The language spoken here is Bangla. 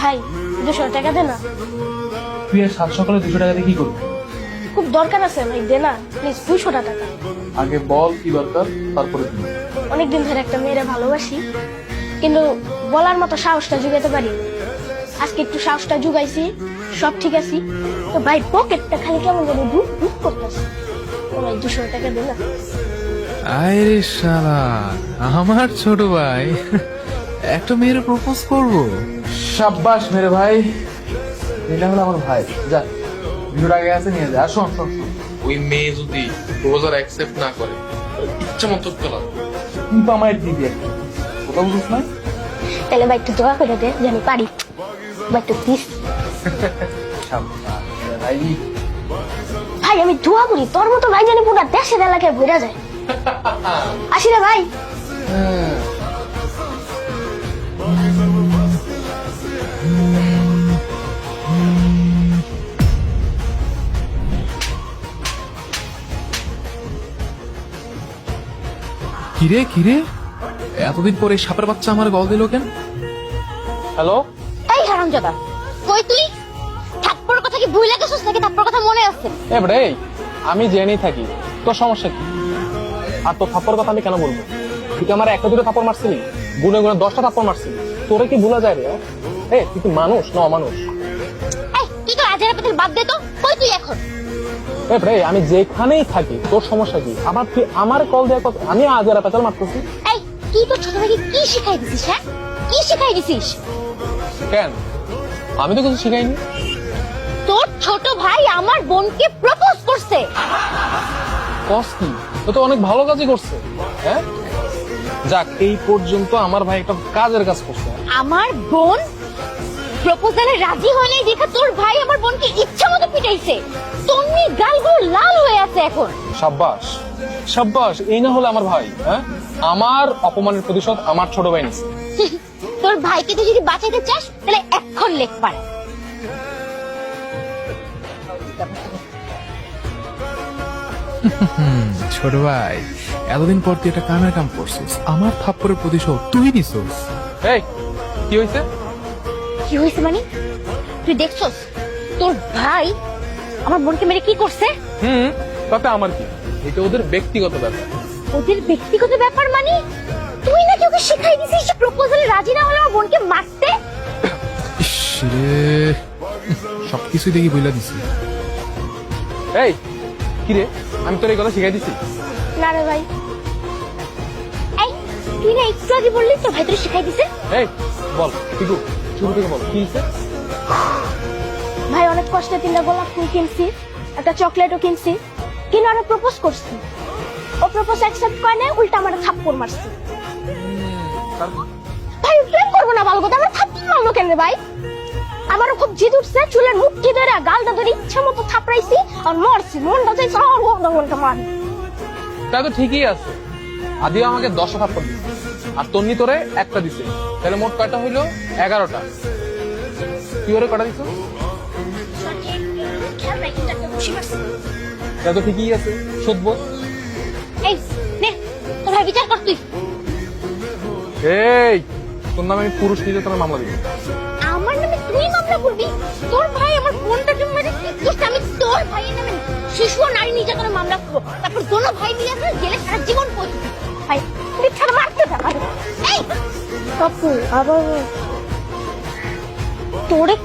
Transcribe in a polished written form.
ভাই 200 টাকা দে না। তুই আর সাত সকালে 200 টাকা দিয়ে কি করবি? খুব দরকার আছে ভাই, দে না প্লিজ 200 টাকা। আগে বল কি দরকার, তারপরে দিবি। অনেকদিন ধরে একটা মেয়েরে ভালোবাসি, কিন্তু বলার মতো সাহসটা জুগাতে পারি। আজকে একটু সাহসটা জুগাইছি, সব ঠিক আছে। তো ভাই পকেটটা খালি কেমন করে ধুপ ধুপ করতেছে। ভাই 200 টাকা দে না। আরে শালা, আমার ছোট ভাই একটা মেয়ের প্রপোজ করব। সাব্বাস মেরে ভাই, এটা হলো আমার ভাই। যা 200 টাকা আছে নিয়ে যা। আর শোন শোন শোন, ওই মেয়ে যদি প্রপোজাল অ্যাকসেপ্ট না করে ইচ্ছা মতো তোলা। কিন্তু আমার দিবি একটা কথা বুঝিস না। তাহলে ভাই একটু দোয়া করে দে যে আমি পারি। ভাই একটু প্লিজ। সাব্বাস ভাই। ভাই আমি দোয়া করি তোর মতো ভাই জানি পুরো দেশের এলাকায় ঘুরে যায়। আসি রে ভাই। কিরে কিরে, এতদিন পরে সাপের বাচ্চা আমার গল দিল কেন? হ্যালো, এই হারামজাদা, কই তুই? থাপ্পড় কথা কি ভুলে গেছিস নাকি থাপ্পড় কথা মনে আছে? এবারে আমি জেনেই থাকি তোর সমস্যা কি। আর তোর থাপ্পড় কথা আমি কেন বলবো? তুই কি আমার একটা দুটো থাপ্পড় মারছিলি? গুনে গুনে 10টা থাপ্পড় মারছিলি। তোরে কি ভুলা যায় রে? তুই কি মানুষ না অমানুষ? এই তুই তো আজের পেছন বাদ দে তো, কই তুই এখন? এবারে আমি যেখানেই থাকি তোর সমস্যা কি? আবার তুই আমার কল দেওয়ার কথা আমি আজেরা পেছাল মারতেছি এই তুই তো ছোট ভাইকে কি শিখাই দিছিস? হ্যাঁ, কি শিখাই দিছিস? কেন? আমি তো কিছু শিখাইনি। তোর ছোট ভাই আমার বোনকে প্রপোজ করছে। কস কি? তো তো অনেক ভালো কাজই করছে। হ্যাঁ, যাক এই পর্যন্ত আমার ভাই একটা কাজের কাজ করছে। আমার বোন প্রপোজালে রাজি হয় নাই দেখে তোর ভাই আমার বোনকে ইচ্ছা মতো পিটাইছে। তন্নি গালগুলো লাল হয়ে আছে এখন। সাব্বাস সাব্বাস, এই না হলে আমার ভাই। হ্যাঁ, আমার অপমানের প্রতিশোধ আমার ছোট ভাই নিছে। তোর ভাইকে তুই যদি বাঁচাইতে চাস তাহলে এখন লেখ পারে। ছোট ভাই, এতদিন পর তুই একটা কামের কাম করছিস, আমার থাপ্পড়ের প্রতিশোধ তুই নিছিস। এই কি হয়েছে? কি হয়েছে মানে? তুই দেখছস তোর ভাই আমার বোনকে মেরে কি করছে? তাতে আমার কি? এটা ওদের ব্যক্তিগত ব্যাপার। ওদের ব্যক্তিগত ব্যাপার মানে? তুই নাকি ওকে শিখাই দিছিস যে প্রপোজালে রাজি না হলে আমার বোনকে মারতে? ইস রে, সবকিছুই দেখি বইলা দিছি। এই কি রে, আমি তোর এই কথা শিখাই দিছি? না রে ভাই। এই তুই না একটু আগে বললি তোর ভাই তোর শিখাই দিছে? এই বল ঠিকু, শুরু থেকে বল কি হয়েছে? ভাই অনেক কষ্টে 3টা গোলাপ ফুল কিনছি, একটা চকলেটও কিনছি, কিন্তু আরো প্রপোজ করছি। ও প্রপোজ অ্যাকসেপ্ট করে না, উল্টা আমার থাপ্পড় মারছে। ভাই প্রেম করবো না ভালো কথা, আমার থাপ্পড় মারলো কেন রে ভাই? আমারও খুব জিদ উঠছে, চুলের মুঠি ধরে গালটা ধরে ইচ্ছা মতো থাপড়াইছি আর মরছি। মনটা চাইছে মনটা মার। তা তো ঠিকই আছে। আদিও আমাকে 10টা থাপ্পড় দিছে আর তন্নি তোরে একটা দিছে, তাহলে মোট কয়টা হইলো? 11টা। কি ওরে কটা দিছো? তা তো ঠিকই আছে, শুধবো। এই নে তোর ভাই বিচার কর তুই। এই তোর নামে আমি পুরুষ নির্যাতনের মামলা দিব। আমার নামে তুই মামলা করবি? তোর ভাই আমার বোনটাকে মেরে কি করছে? আমি তোর ভাইয়ের নামে শিশু ও নারী নির্যাতনের মামলা করবো, তারপর দোনো ভাই মিলে আমরা জেলে সারা জীবন পড়বি। ভাই মিথ্যা মারতে না ভাই। এই কাকু আবার তোরে